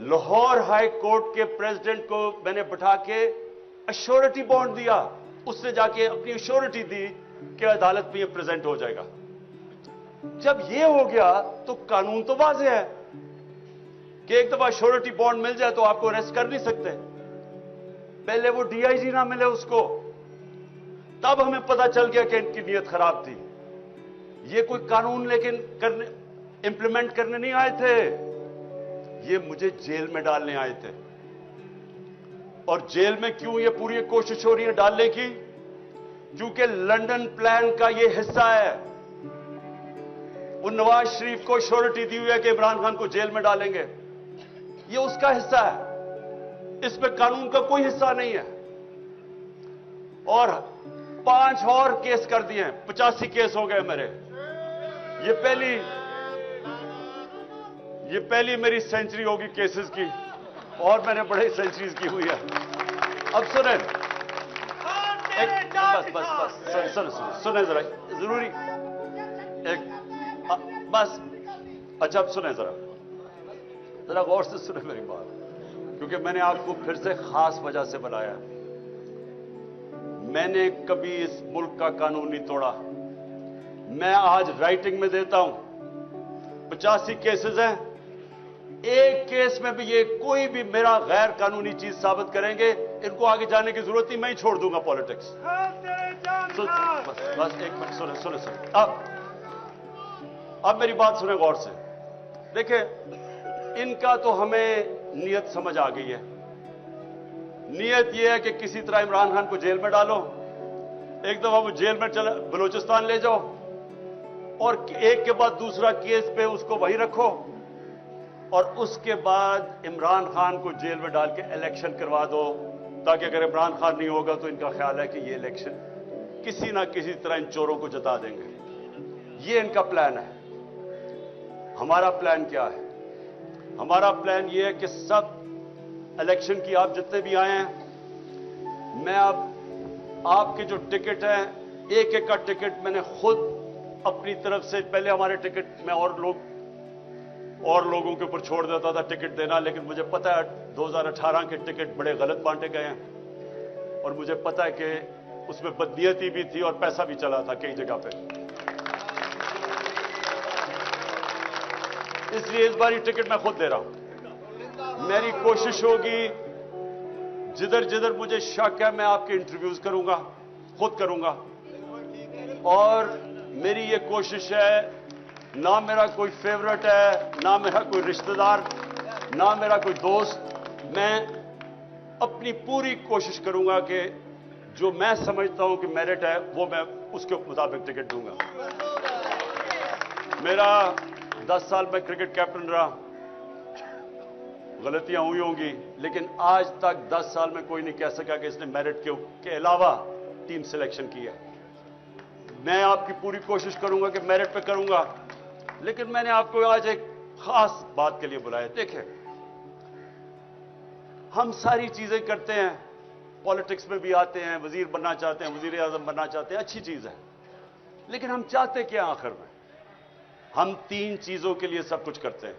Lahore high court के president को मैंने बिठा के अश्योरिटी बॉन्ड दिया, उसने जाके अपनी अश्योरिटी दी कि अदालत में ये प्रेजेंट हो जाएगा। जब ये हो गया तो कानून तो वाज़ेह है कि एक दफा अश्योरिटी बॉन्ड मिल जाए तो आपको अरेस्ट कर नहीं सकते। पहले वो डीआईजी ना मिले उसको, तब हमें पता चल गया कि इनकी नीयत खराब थी। ये कोई कानून लेकिन करने इंप्लीमेंट करने नहीं आए थे, ये मुझे जेल में डालने आए थे। और जेल में क्यों ये पूरी कोशिश हो रही है डालने की? क्योंकि लंदन प्लान का ये हिस्सा है। वो नवाज शरीफ को श्योरिटी दी हुई है कि इमरान खान को जेल में डालेंगे, ये उसका हिस्सा है, इसमें कानून का कोई हिस्सा नहीं है। और 5 और केस कर दिए हैं, 85 केस हो गए मेरे। ये पहली मेरी सेंचुरी होगी केसेस की, और मैंने बड़े सेंचुरीज की हुई है। अब सुने, सुने जरा, जरूरी बस। अच्छा, अब सुने जरा गौर से सुने मेरी बात, क्योंकि मैंने आपको फिर से खास वजह से बुलाया। मैंने कभी इस मुल्क का कानून नहीं तोड़ा। मैं आज राइटिंग में देता हूं, 85 केसेस हैं, एक केस में भी ये कोई भी मेरा गैर कानूनी चीज साबित करेंगे, इनको आगे जाने की जरूरत नहीं, मैं ही छोड़ दूंगा पॉलिटिक्स। बस एक मिनट सुने। अब मेरी बात सुने गौर से। देखिए, इनका तो हमें नियत समझ आ गई है। नियत यह है कि किसी तरह इमरान खान को जेल में डालो, एक दफा वो जेल में चला बलूचिस्तान ले जाओ, और एक के बाद दूसरा केस पे उसको वहीं रखो, और उसके बाद इमरान खान को जेल में डाल के इलेक्शन करवा दो, ताकि अगर इमरान खान नहीं होगा तो इनका ख्याल है कि ये इलेक्शन किसी ना किसी तरह इन चोरों को जता देंगे। ये इनका प्लान है। हमारा प्लान क्या है? हमारा प्लान ये है कि सब इलेक्शन की आप जितने भी आए हैं, मैं अब आपके जो टिकट हैं, एक एक का टिकट मैंने खुद अपनी तरफ से, पहले हमारे टिकट में और लोगों के ऊपर छोड़ देता था टिकट देना, लेकिन मुझे पता है 2018 के टिकट बड़े गलत बांटे गए हैं, और मुझे पता है कि उसमें बदनीयती भी थी और पैसा भी चला था कई जगह पे। इसलिए इस बार ये टिकट मैं खुद दे रहा हूं। मेरी कोशिश होगी, जिधर जिधर मुझे शक है मैं आपके इंटरव्यूज करूंगा, खुद करूंगा। और मेरी ये कोशिश है, ना मेरा कोई फेवरेट है, ना मेरा कोई रिश्तेदार, ना मेरा कोई दोस्त, मैं अपनी पूरी कोशिश करूंगा कि जो मैं समझता हूं कि मेरिट है वो मैं उसके मुताबिक टिकट दूंगा। मेरा 10 साल में क्रिकेट कैप्टन रहा, गलतियां हुई होंगी, लेकिन आज तक 10 साल में कोई नहीं कह सका कि इसने मेरिट के अलावा टीम सिलेक्शन की है। मैं आपकी पूरी कोशिश करूंगा कि मेरिट पे करूंगा, लेकिन मैंने आपको आज एक खास बात के लिए बुलाया। देखें, हम सारी चीजें करते हैं, पॉलिटिक्स में भी आते हैं, वजीर बनना चाहते हैं, वजीर आजम बनना चाहते हैं, अच्छी चीज है, लेकिन हम चाहते क्या आखिर में? हम 3 चीजों के लिए सब कुछ करते हैं।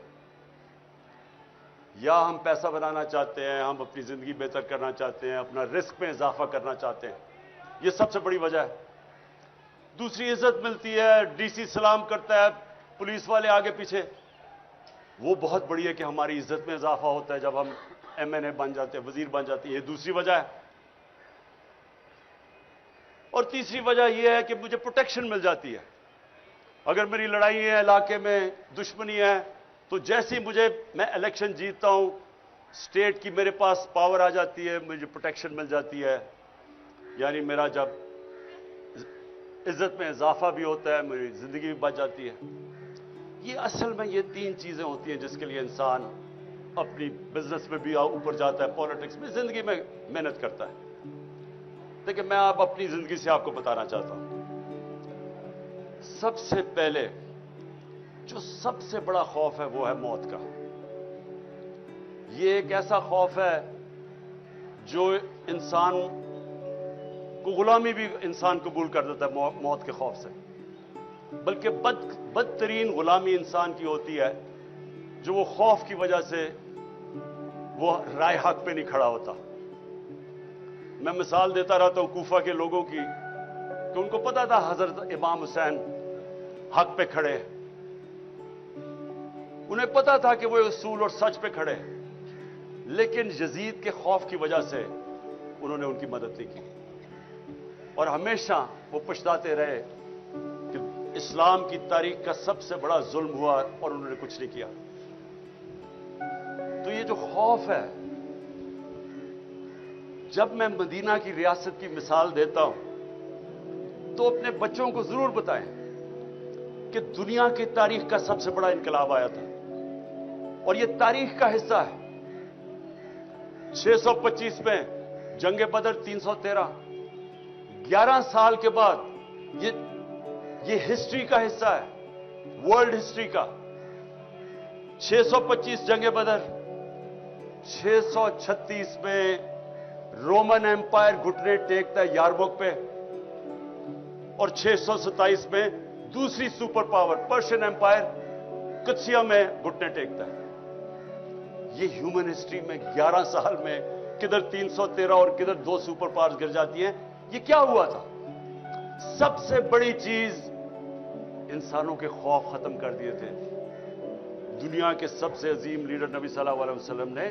या हम पैसा बनाना चाहते हैं, हम अपनी जिंदगी बेहतर करना चाहते हैं, अपना रिस्क में इजाफा करना चाहते हैं, यह सबसे बड़ी वजह है। दूसरी, इज्जत मिलती है, डीसी सलाम करता है, पुलिस वाले आगे पीछे, वो बहुत बड़ी है कि हमारी इज्जत में इजाफा होता है जब हम एमएनए बन जाते हैं, वजीर बन जाते हैं, ये दूसरी वजह है। और तीसरी वजह यह है कि मुझे प्रोटेक्शन मिल जाती है। अगर मेरी लड़ाई है, इलाके में दुश्मनी है, तो जैसे ही मैं इलेक्शन जीतता हूं, स्टेट की मेरे पास पावर आ जाती है, मुझे प्रोटेक्शन मिल जाती है, यानी मेरा जब इज्जत में इजाफा भी होता है, मेरी जिंदगी भी बच जाती है। ये असल में ये 3 चीजें होती हैं जिसके लिए इंसान अपनी बिजनेस में भी ऊपर जाता है, पॉलिटिक्स में, जिंदगी में मेहनत करता है। देखिए, मैं आप अपनी जिंदगी से आपको बताना चाहता हूं। सबसे पहले जो सबसे बड़ा खौफ है वो है मौत का। ये एक ऐसा खौफ है जो इंसान को, गुलामी भी इंसान कबूल कर देता है मौत के खौफ से, बल्कि बदतरीन गुलामी इंसान की होती है जो वो खौफ की वजह से وہ رائے حق پہ نہیں کھڑا ہوتا. میں مثال دیتا رہتا ہوں کوفہ کے لوگوں کی کہ ان کو پتا تھا حضرت امام حسین حق پہ کھڑے ہیں, انہیں پتا تھا کہ وہ اصول اور سچ پہ کھڑے ہیں, لیکن یزید کے خوف کی وجہ سے انہوں نے ان کی مدد نہیں کی, اور ہمیشہ وہ پچھتاتے رہے کہ اسلام کی تاریخ کا سب سے بڑا ظلم ہوا اور انہوں نے کچھ نہیں کیا. تو یہ جو خوف ہے, جب میں مدینہ کی ریاست کی مثال دیتا ہوں تو اپنے بچوں کو ضرور بتائیں کہ دنیا کی تاریخ کا سب سے بڑا انقلاب آیا تھا اور یہ تاریخ کا حصہ ہے. 625 میں جنگ بدر, 313 11 سال کے بعد یہ ہسٹری کا حصہ ہے, ورلڈ ہسٹری کا. 625 جنگ بدر, 636 میں رومن ایمپائر گھٹنے ٹیکتا ہے یارموک پہ, اور 627 میں دوسری سپر پاور پرشین ایمپائر قدسیہ میں گھٹنے ٹیکتا ہے. یہ ہیومن ہسٹری میں 11 سال میں کدھر 313 اور کدھر 2 سپر پاورز گر جاتی ہیں. یہ کیا ہوا تھا؟ سب سے بڑی چیز انسانوں کے خوف ختم کر دیے تھے. دنیا کے سب سے عظیم لیڈر نبی صلی اللہ علیہ وسلم نے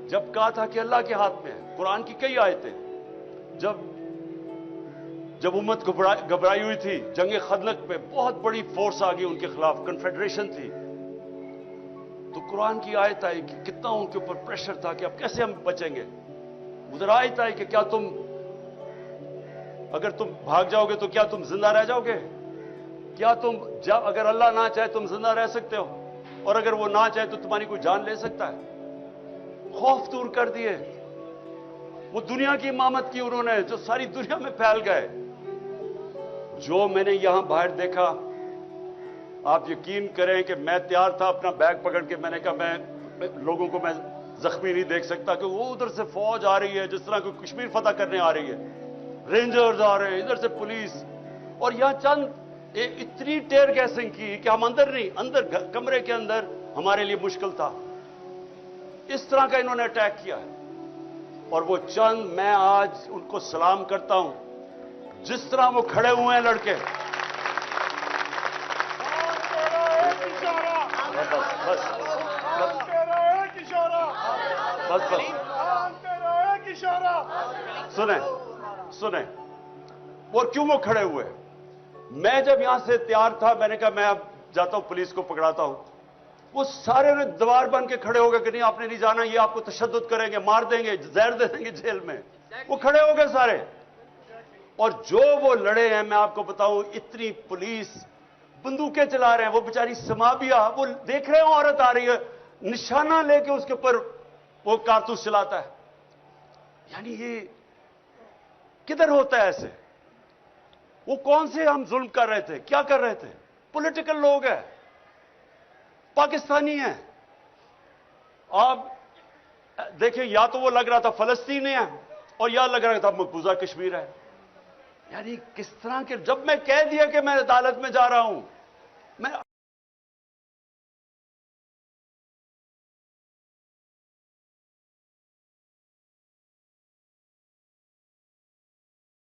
جب کہا تھا کہ اللہ کے ہاتھ میں ہے, قرآن کی کئی آیتیں, جب امت گھبرائی ہوئی تھی جنگ خندق پہ, بہت بڑی فورس آ گئی ان کے خلاف, کنفیڈریشن تھی, تو قرآن کی آیت آئی کہ کتنا ان کے اوپر پریشر تھا کہ اب کیسے ہم بچیں گے. ادھر آیت آئی کہ کیا تم اگر تم بھاگ جاؤ گے تو کیا تم زندہ رہ جاؤ گے؟ کیا تم اگر اللہ نہ چاہے تم زندہ رہ سکتے ہو, اور اگر وہ نہ چاہے تو تمہاری کوئی جان لے سکتا ہے؟ خوف دور کر دیے. وہ دنیا کی امامت کی انہوں نے, جو ساری دنیا میں پھیل گئے. جو میں نے یہاں باہر دیکھا, آپ یقین کریں کہ میں تیار تھا اپنا بیگ پکڑ کے, میں نے کہا میں لوگوں کو میں زخمی نہیں دیکھ سکتا کہ وہ ادھر سے فوج آ رہی ہے جس طرح کوئی کشمیر فتح کرنے آ رہی ہے, رینجرز آ رہے ہیں, ادھر سے پولیس, اور یہاں چند اتنی ٹیئر گیسنگ کی کہ ہم اندر نہیں, اندر کمرے کے اندر ہمارے لیے مشکل تھا. اس طرح کا انہوں نے اٹیک کیا ہے. اور وہ چند, میں آج ان کو سلام کرتا ہوں جس طرح وہ کھڑے ہوئے ہیں لڑکے. سنیں اور کیوں وہ کھڑے ہوئے. میں جب یہاں سے تیار تھا میں نے کہا میں اب جاتا ہوں پولیس کو پکڑاتا ہوں, وہ سارے نے دیوار بن کے کھڑے ہو گئے کہ نہیں آپ نے نہیں جانا, یہ آپ کو تشدد کریں گے, مار دیں گے, زہر دے دیں گے جیل میں. وہ کھڑے ہو گئے سارے, اور جو وہ لڑے ہیں میں آپ کو بتاؤں, اتنی پولیس بندوقیں چلا رہے ہیں, وہ بیچاری سمابیہ وہ دیکھ رہے ہیں عورت آ رہی ہے, نشانہ لے کے اس کے اوپر وہ کارتوس چلاتا ہے. یعنی یہ کدھر ہوتا ہے ایسے؟ وہ کون سے ہم ظلم کر رہے تھے, کیا کر رہے تھے؟ پولیٹیکل لوگ ہیں, پاکستانی ہیں. آپ دیکھیں, یا تو وہ لگ رہا تھا فلسطین ہے اور یا لگ رہا تھا مقبوضہ کشمیر ہے. یعنی کس طرح کے, جب میں کہہ دیا کہ میں عدالت میں جا رہا ہوں, میں